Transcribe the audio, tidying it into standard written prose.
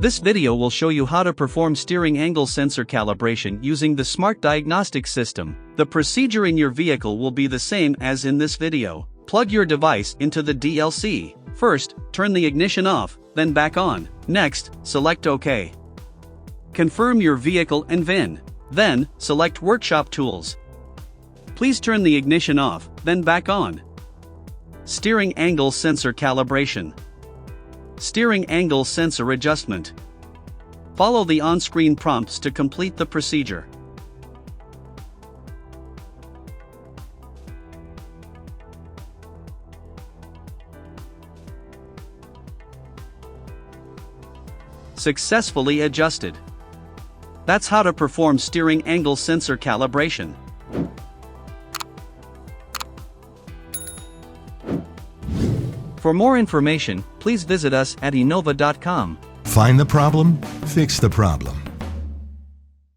This video will show you how to perform steering angle sensor calibration using the Smart Diagnostic system. The procedure in your vehicle will be the same as in this video. Plug your device into the DLC. First, turn the ignition off, then back on. Next, select OK. Confirm your vehicle and VIN. Then, select Workshop Tools. Please turn the ignition off, then back on. Steering Angle Sensor Calibration. Steering Angle Sensor Adjustment. Follow the on-screen prompts to complete the procedure. Successfully adjusted. That's how to perform steering angle sensor calibration. For more information, please visit us at Innova.com. Find the problem, fix the problem.